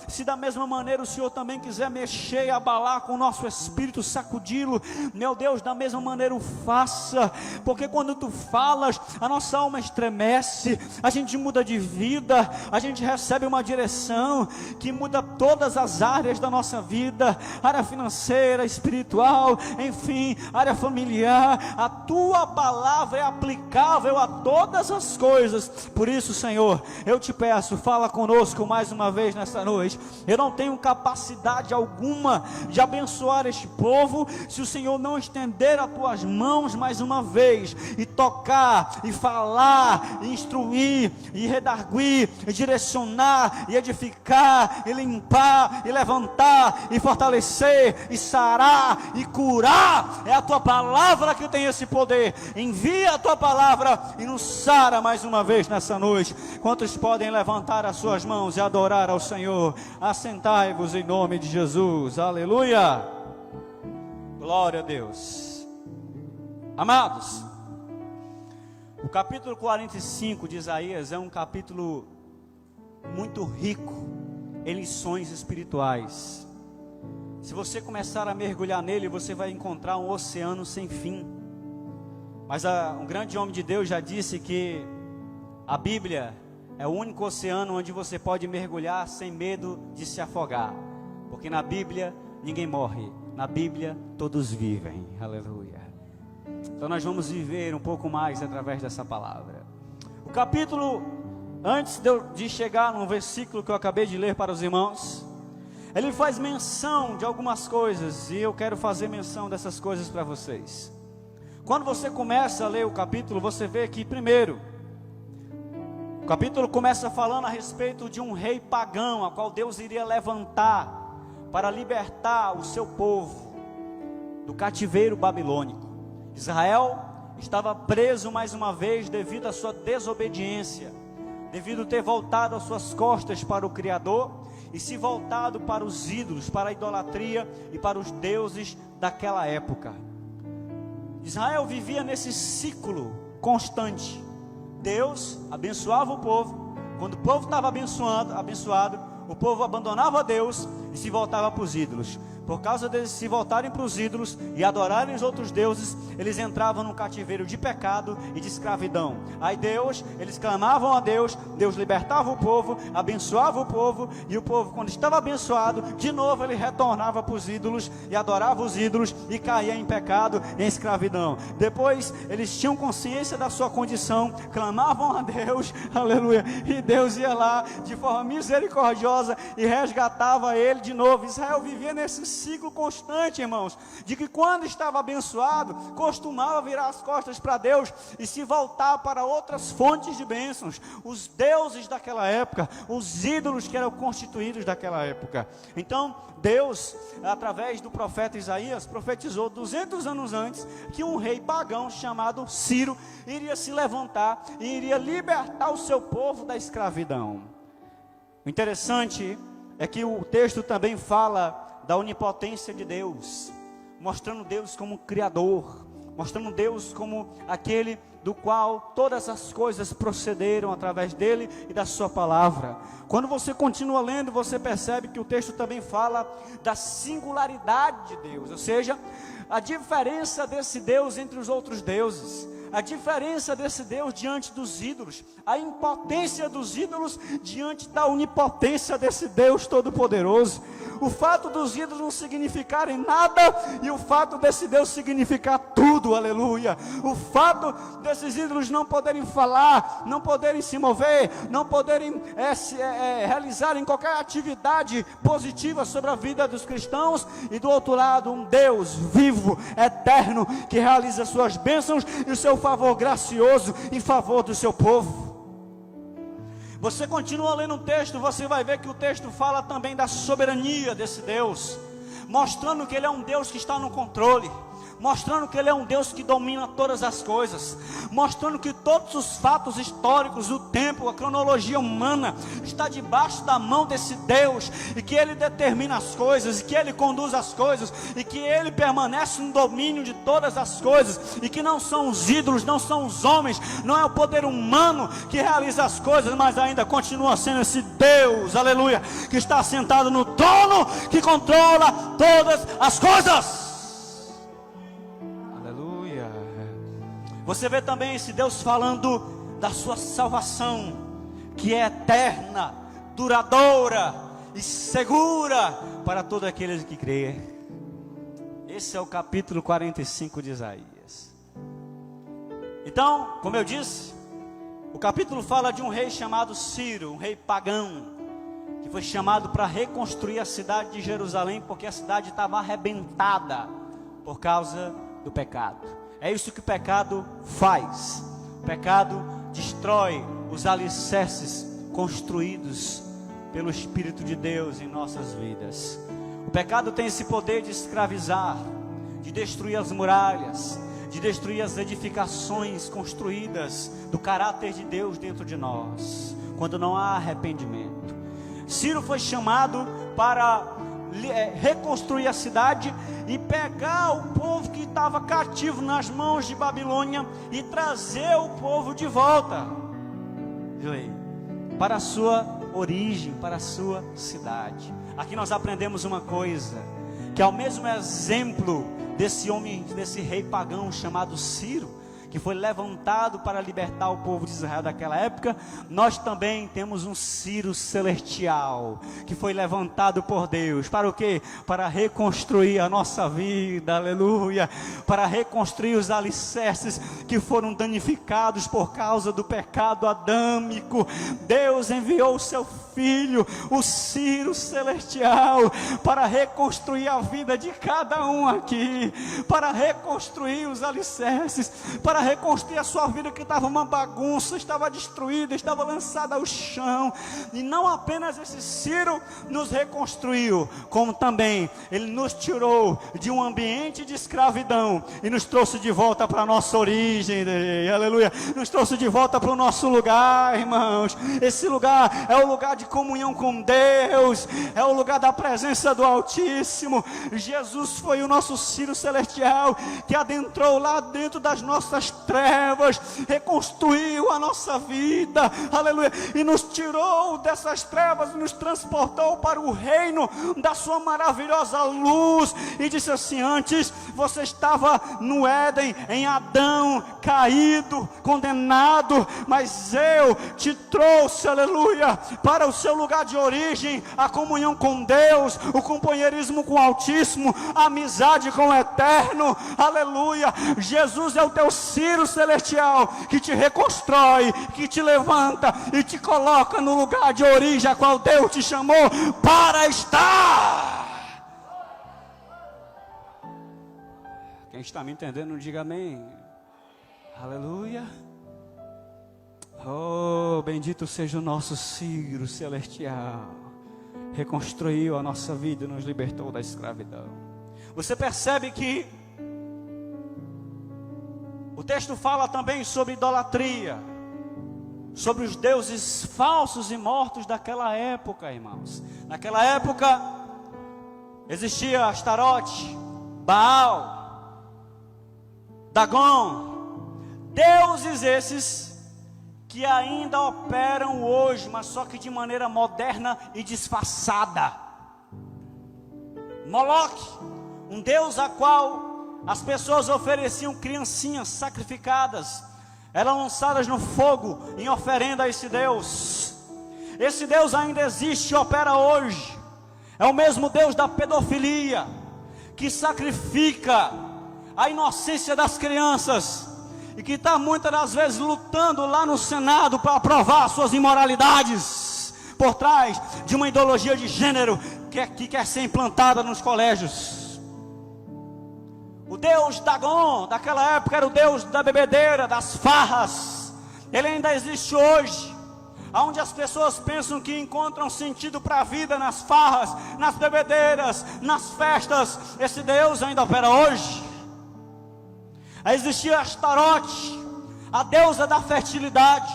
Se da mesma maneira o Senhor também quiser mexer e abalar com o nosso espírito, sacudi-lo, meu Deus, da mesma maneira o faça, porque quando tu falas, a nossa alma estremece, a gente muda de vida, a gente recebe uma direção que muda todas as áreas da nossa vida, área financeira, espiritual, enfim, área familiar. A tua palavra é aplicável a todas as coisas. Por isso, Senhor, eu te peço, fala conosco mais uma vez nessa noite. Eu não tenho capacidade alguma de abençoar este povo se o Senhor não estender as tuas mãos mais uma vez e tocar, e falar, e instruir, e redarguir, e direcionar, e edificar, e limpar, e levantar, e fortalecer, e sarar, e curar. É a tua palavra que tem esse poder. Envia a tua palavra e nos sara mais uma vez nessa noite. Quantos podem levantar as suas mãos e adorar ao Senhor? Assentai-vos em nome de Jesus, aleluia, glória a Deus. Amados, o capítulo 45 de Isaías é um capítulo muito rico em lições espirituais. Se você começar a mergulhar nele, você vai encontrar um oceano sem fim. Mas um grande homem de Deus já disse que a Bíblia é o único oceano onde você pode mergulhar sem medo de se afogar, porque na Bíblia ninguém morre, na Bíblia todos vivem, aleluia. Então nós vamos viver um pouco mais através dessa palavra. O capítulo, antes de chegar no versículo que eu acabei de ler para os irmãos, ele faz menção de algumas coisas, e eu quero fazer menção dessas coisas para vocês. Quando você começa a ler o capítulo, você vê que primeiro, O capítulo começa falando a respeito de um rei pagão, a qual Deus iria levantar para libertar o seu povo do cativeiro babilônico. Israel estava preso mais uma vez devido à sua desobediência, devido a ter voltado as suas costas para o Criador e se voltado para os ídolos, para a idolatria e para os deuses daquela época. Israel vivia nesse ciclo constante. Deus abençoava o povo. Quando o povo estava abençoado, o povo abandonava Deus e se voltava para os ídolos. Por causa deles se voltarem para os ídolos e adorarem os outros deuses, eles entravam num cativeiro de pecado e de escravidão. Aí eles clamavam a Deus, Deus libertava o povo, abençoava o povo, e o povo, quando estava abençoado, de novo ele retornava para os ídolos e adorava os ídolos e caía em pecado, em escravidão. Depois eles tinham consciência da sua condição, clamavam a Deus, aleluia, e Deus ia lá de forma misericordiosa e resgatava ele de novo. Israel vivia nesse ciclo constante, irmãos, de que quando estava abençoado, costumava virar as costas para Deus e se voltar para outras fontes de bênçãos, os deuses daquela época, os ídolos que eram constituídos daquela época. Então Deus, através do profeta Isaías, profetizou 200 anos antes que um rei pagão chamado Ciro iria se levantar e iria libertar o seu povo da escravidão. O interessante é que o texto também fala da onipotência de Deus, mostrando Deus como Criador, mostrando Deus como aquele do qual todas as coisas procederam através dele e da sua palavra. Quando você continua lendo, você percebe que o texto também fala da singularidade de Deus, ou seja, a diferença desse Deus entre os outros deuses, a diferença desse Deus diante dos ídolos, a impotência dos ídolos diante da onipotência desse Deus Todo-Poderoso. O fato dos ídolos não significarem nada e o fato desse Deus significar tudo, aleluia. O fato desses ídolos não poderem falar, não poderem se mover, não poderem realizarem qualquer atividade positiva sobre a vida dos cristãos, e do outro lado um Deus vivo, eterno, que realiza suas bênçãos e o seu favor gracioso em favor do seu povo. Você continua lendo o texto, você vai ver que o texto fala também da soberania desse Deus, mostrando que Ele é um Deus que está no controle, mostrando que Ele é um Deus que domina todas as coisas, mostrando que todos os fatos históricos, o tempo, a cronologia humana está debaixo da mão desse Deus, e que Ele determina as coisas, e que Ele conduz as coisas, e que Ele permanece no domínio de todas as coisas, e que não são os ídolos, não são os homens, não é o poder humano que realiza as coisas, mas ainda continua sendo esse Deus, aleluia, que está sentado no trono, que controla todas as coisas. Você vê também esse Deus falando da sua salvação, que é eterna, duradoura e segura para todos aqueles que creem. Esse é o capítulo 45 de Isaías. Então, como eu disse, o capítulo fala de um rei chamado Ciro, um rei pagão, que foi chamado para reconstruir a cidade de Jerusalém, porque a cidade estava arrebentada por causa do pecado. É isso que o pecado faz. O pecado destrói os alicerces construídos pelo Espírito de Deus em nossas vidas. O pecado tem esse poder de escravizar, de destruir as muralhas, de destruir as edificações construídas do caráter de Deus dentro de nós, quando não há arrependimento. Ciro foi chamado para reconstruir a cidade e pegar o povo que estava cativo nas mãos de Babilônia e trazer o povo de volta para a sua origem, para a sua cidade. Aqui nós aprendemos uma coisa, que é o mesmo exemplo desse homem, desse rei pagão chamado Ciro, que foi levantado para libertar o povo de Israel daquela época. Nós também temos um Ciro celestial, que foi levantado por Deus, para o quê? Para reconstruir a nossa vida, aleluia, para reconstruir os alicerces que foram danificados por causa do pecado adâmico. Deus enviou o seu Filho, o Ciro Celestial, para reconstruir a vida de cada um aqui, para reconstruir os alicerces, para reconstruir a sua vida que estava uma bagunça, estava destruída, estava lançada ao chão. E não apenas esse Ciro nos reconstruiu, como também ele nos tirou de um ambiente de escravidão e nos trouxe de volta para a nossa origem, aleluia, nos trouxe de volta para o nosso lugar, irmãos. Esse lugar é o lugar de comunhão com Deus, é o lugar da presença do Altíssimo. Jesus foi o nosso Ciro Celestial, que adentrou lá dentro das nossas trevas, reconstruiu a nossa vida, aleluia, e nos tirou dessas trevas e nos transportou para o reino da sua maravilhosa luz, e disse assim: antes você estava no Éden, em Adão, caído, condenado, mas eu te trouxe, aleluia, para o seu lugar de origem, a comunhão com Deus, o companheirismo com o Altíssimo, a amizade com o Eterno, aleluia. Jesus é o teu Ciro Celestial, que te reconstrói, que te levanta e te coloca no lugar de origem a qual Deus te chamou para estar. Quem está me entendendo, diga amém. Aleluia. Oh, bendito seja o nosso Ciro Celestial. Reconstruiu a nossa vida e nos libertou da escravidão. Você percebe que o texto fala também sobre idolatria, sobre os deuses falsos e mortos daquela época, irmãos. Naquela época existia Astarote, Baal, Dagon, deuses esses que ainda operam hoje, mas só que de maneira moderna e disfarçada. Moloque, um deus a qual as pessoas ofereciam criancinhas sacrificadas, eram lançadas no fogo em oferenda a esse Deus. Esse Deus ainda existe e opera hoje. É o mesmo Deus da pedofilia, que sacrifica a inocência das crianças, e que está muitas das vezes lutando lá no Senado para aprovar suas imoralidades, por trás de uma ideologia de gênero que quer ser implantada nos colégios. O Deus Dagon daquela época era o Deus da bebedeira, das farras. Ele ainda existe hoje, onde as pessoas pensam que encontram sentido para a vida nas farras, nas bebedeiras, nas festas. Esse Deus ainda opera hoje. Existia Astarote, a deusa da fertilidade,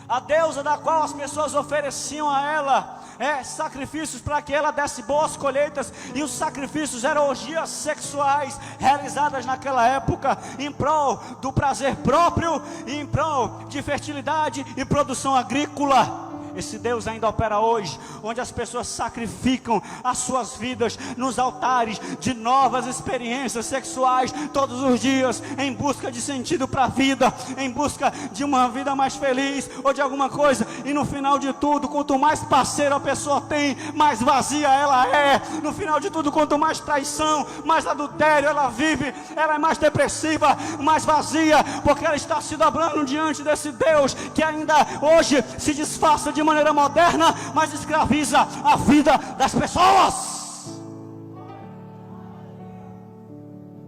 a deusa da qual as pessoas ofereciam a ela sacrifícios para que ela desse boas colheitas, e os sacrifícios eram orgias sexuais realizadas naquela época em prol do prazer próprio e em prol de fertilidade e produção agrícola. Esse Deus ainda opera hoje, onde as pessoas sacrificam as suas vidas nos altares de novas experiências sexuais todos os dias, em busca de sentido para a vida, em busca de uma vida mais feliz ou de alguma coisa. E no final de tudo, quanto mais parceiro a pessoa tem, mais vazia ela é. No final de tudo, quanto mais traição, mais adultério ela vive, ela é mais depressiva, mais vazia, porque ela está se dobrando diante desse Deus que ainda hoje se disfarça de maneira moderna, mas escraviza a vida das pessoas.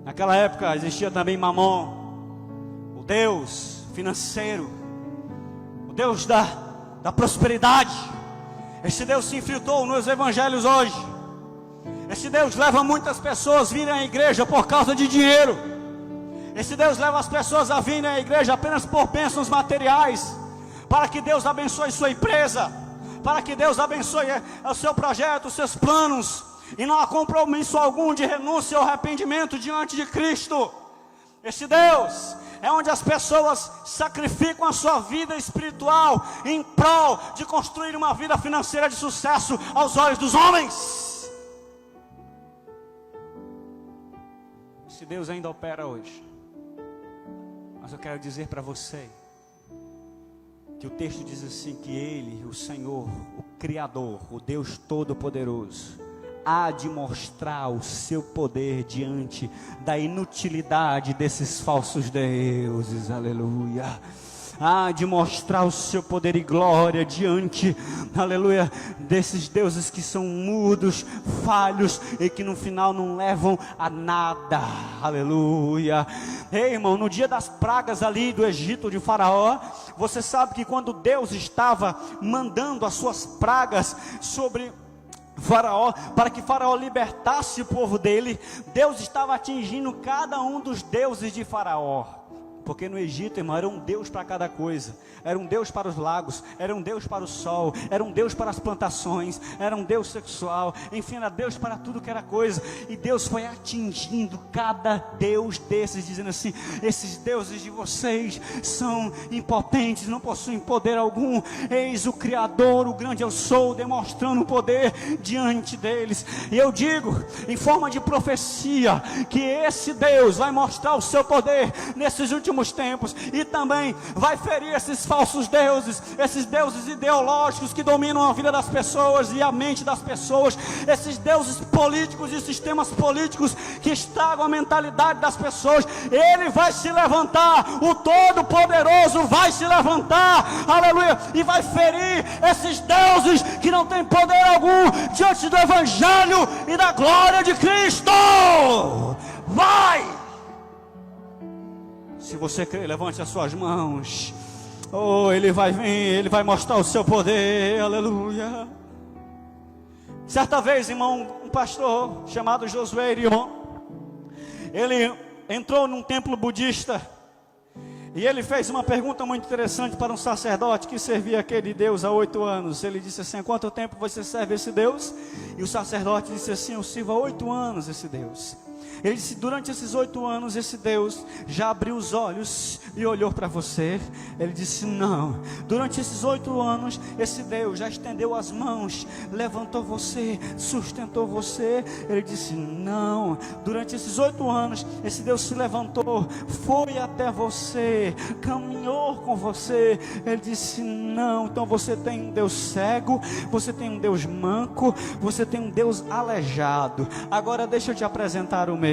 Naquela época existia também Mamon, o Deus financeiro, o Deus da prosperidade. Esse Deus se infiltrou nos evangelhos hoje. Esse Deus leva muitas pessoas a virem à igreja por causa de dinheiro. Esse Deus leva as pessoas a virem à igreja apenas por bênçãos materiais, para que Deus abençoe sua empresa, para que Deus abençoe o seu projeto, os seus planos, e não há compromisso algum de renúncia ou arrependimento diante de Cristo. Esse Deus é onde as pessoas sacrificam a sua vida espiritual em prol de construir uma vida financeira de sucesso aos olhos dos homens. Esse Deus ainda opera hoje, mas eu quero dizer para você que o texto diz assim, que Ele, o Senhor, o Criador, o Deus Todo-Poderoso, há de mostrar o seu poder diante da inutilidade desses falsos deuses, aleluia. de mostrar o seu poder e glória diante, aleluia, desses deuses que são mudos, falhos e que no final não levam a nada, aleluia. Ei, irmão, no dia das pragas ali do Egito de Faraó, você sabe que quando Deus estava mandando as suas pragas sobre Faraó, para que Faraó libertasse o povo dele, Deus estava atingindo cada um dos deuses de Faraó. Porque no Egito, irmão, era um Deus para cada coisa. Era um Deus para os lagos, era um Deus para o sol, era um Deus para as plantações, era um Deus sexual, enfim, era Deus para tudo que era coisa. E Deus foi atingindo cada Deus desses, dizendo assim: esses deuses de vocês são impotentes, não possuem poder algum. Eis o Criador, o grande eu sou, demonstrando o poder diante deles. E eu digo, em forma de profecia, que esse Deus vai mostrar o seu poder nesses últimos tempos, e também vai ferir esses falsos deuses, esses deuses ideológicos que dominam a vida das pessoas e a mente das pessoas, esses deuses políticos e sistemas políticos que estragam a mentalidade das pessoas. Ele vai se levantar, o Todo-Poderoso vai se levantar, aleluia, e vai ferir esses deuses que não têm poder algum diante do Evangelho e da glória de Cristo. Vai! Se você crê, levante as suas mãos. Oh, ele vai vir, ele vai mostrar o seu poder, aleluia. Certa vez, irmão, um pastor chamado Josué Irion, ele entrou num templo budista e ele fez uma pergunta muito interessante para um sacerdote que servia aquele Deus há 8 anos. Ele disse assim: há quanto tempo você serve esse Deus? E o sacerdote disse assim: eu sirvo há 8 anos esse Deus. Ele disse: durante esses 8 anos esse Deus já abriu os olhos e olhou para você? Ele disse: não. Durante esses 8 anos esse Deus já estendeu as mãos, levantou você, sustentou você? Ele disse: não. Durante esses 8 anos esse Deus se levantou, foi até você, caminhou com você? Ele disse: não. Então você tem um Deus cego, você tem um Deus manco, você tem um Deus aleijado. Agora deixa eu te apresentar o meu.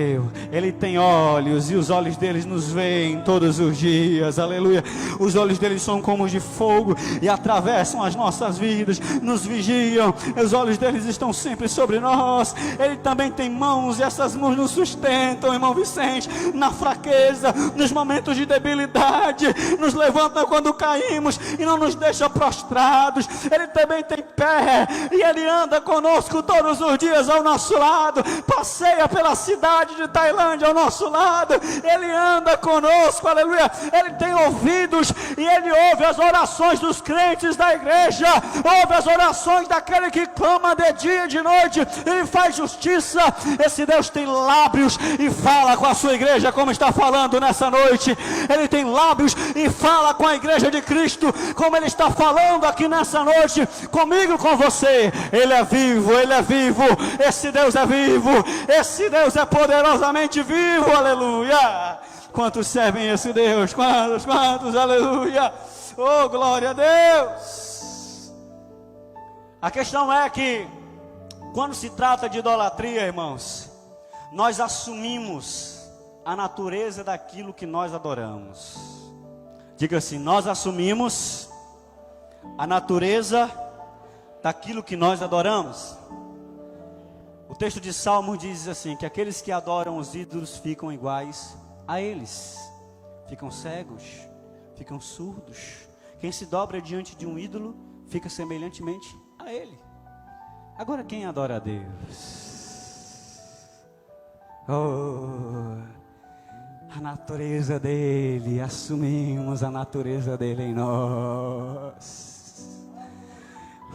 Ele tem olhos e os olhos deles nos veem todos os dias, aleluia. Os olhos deles são como de fogo e atravessam as nossas vidas, nos vigiam. Os olhos deles estão sempre sobre nós. Ele também tem mãos e essas mãos nos sustentam, irmão Vicente, na fraqueza, nos momentos de debilidade, nos levanta quando caímos e não nos deixa prostrados. Ele também tem pé e ele anda conosco todos os dias ao nosso lado, passeia pela cidade de Tailândia ao nosso lado, ele anda conosco, aleluia. Ele tem ouvidos e ele ouve as orações dos crentes da igreja, ouve as orações daquele que clama de dia e de noite, ele faz justiça. Esse Deus tem lábios e fala com a sua igreja como está falando nessa noite. Ele tem lábios e fala com a igreja de Cristo como ele está falando aqui nessa noite comigo, com você. Ele é vivo, ele é vivo, esse Deus é vivo, esse Deus é poderosamente vivo, aleluia. Quantos servem esse Deus? Quantos, aleluia. Oh, glória a Deus. A questão é que quando se trata de idolatria, irmãos, nós assumimos a natureza daquilo que nós adoramos. Diga assim: nós assumimos a natureza daquilo que nós adoramos. O texto de Salmos diz assim, que aqueles que adoram os ídolos ficam iguais a eles, ficam cegos, ficam surdos. Quem se dobra diante de um ídolo fica semelhantemente a ele. Agora, quem adora a Deus? Oh, a natureza dele, assumimos a natureza dele em nós.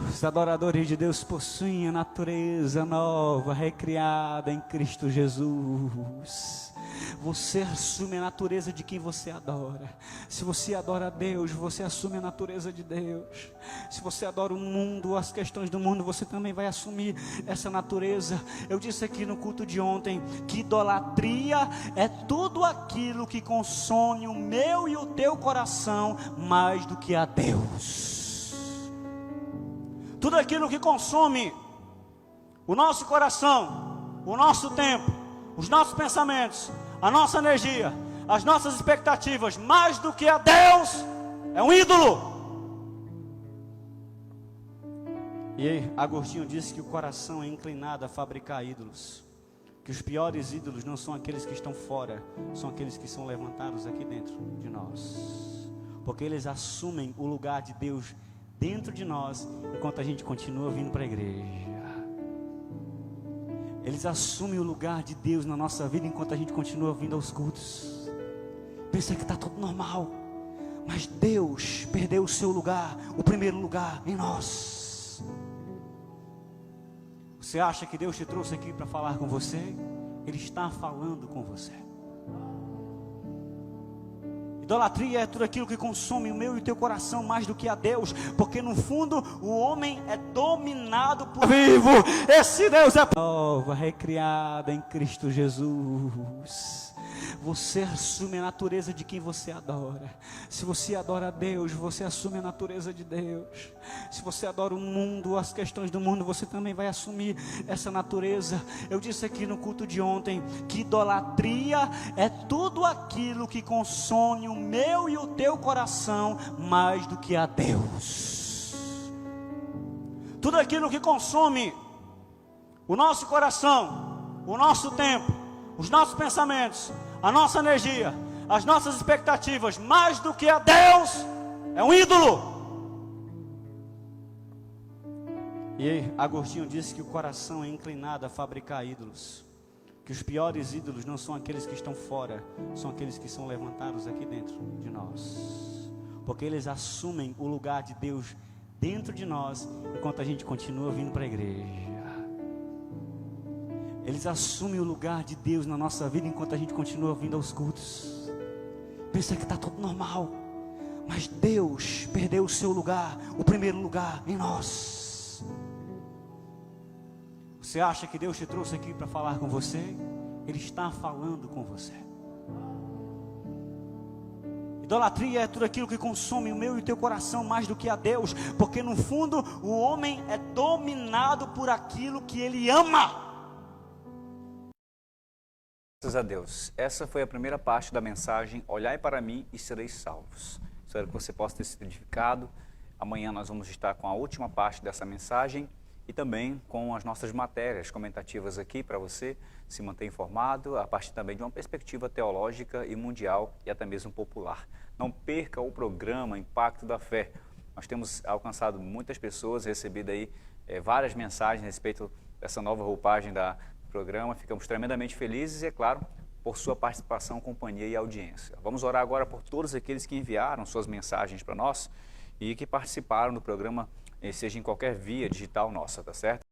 Os adoradores de Deus possuem a natureza nova, recriada em Cristo Jesus. Você assume a natureza de quem você adora. Se você adora a Deus, você assume a natureza de Deus. Se você adora o mundo, as questões do mundo, você também vai assumir essa natureza. Eu disse aqui no culto de ontem que idolatria é tudo aquilo que consome o meu e o teu coração mais do que a Deus. Tudo aquilo que consome o nosso coração, o nosso tempo, os nossos pensamentos, a nossa energia, as nossas expectativas, mais do que a Deus, é um ídolo. E aí, Agostinho disse que o coração é inclinado a fabricar ídolos. Que os piores ídolos não são aqueles que estão fora, são aqueles que são levantados aqui dentro de nós. Porque eles assumem o lugar de Deus dentro de nós, enquanto a gente continua vindo para a igreja. Eles assumem o lugar de Deus na nossa vida, enquanto a gente continua vindo aos cultos. Pensa que está tudo normal, mas Deus perdeu o seu lugar, o primeiro lugar em nós. Você acha que Deus te trouxe aqui para falar com você? Ele está falando com você. Idolatria é tudo aquilo que consome o meu e o teu coração mais do que a Deus, porque no fundo o homem é dominado por vivo. Esse Deus é nova, recriada em Cristo Jesus. Você assume a natureza de quem você adora. Se você adora a Deus, você assume a natureza de Deus. Se você adora o mundo, as questões do mundo, você também vai assumir essa natureza. Eu disse aqui no culto de ontem que idolatria é tudo aquilo que consome o meu e o teu coração mais do que a Deus. Tudo aquilo que consome o nosso coração, o nosso tempo, os nossos pensamentos, a nossa energia, as nossas expectativas, mais do que a Deus, é um ídolo. E aí, Agostinho disse que o coração é inclinado a fabricar ídolos. Que os piores ídolos não são aqueles que estão fora, são aqueles que são levantados aqui dentro de nós. Porque eles assumem o lugar de Deus dentro de nós, enquanto a gente continua vindo para a igreja. Eles assumem o lugar de Deus na nossa vida, enquanto a gente continua vindo aos cultos. Pensa que está tudo normal, mas Deus perdeu o seu lugar, o primeiro lugar em nós. Você acha que Deus te trouxe aqui para falar com você? Ele está falando com você. Idolatria é tudo aquilo que consome o meu e o teu coração mais do que a Deus, porque no fundo o homem é dominado por aquilo que ele ama. Graças a Deus. Essa foi a primeira parte da mensagem, olhai para mim e sereis salvos. Espero que você possa ter sido edificado. Amanhã nós vamos estar com a última parte dessa mensagem e também com as nossas matérias comentativas aqui para você se manter informado, a partir também de uma perspectiva teológica e mundial e até mesmo popular. Não perca o programa Impacto da Fé. Nós temos alcançado muitas pessoas, recebido aí várias mensagens a respeito dessa nova roupagem do programa. Ficamos tremendamente felizes e, é claro, por sua participação, companhia e audiência. Vamos orar agora por todos aqueles que enviaram suas mensagens para nós e que participaram do programa, seja em qualquer via digital nossa, tá certo?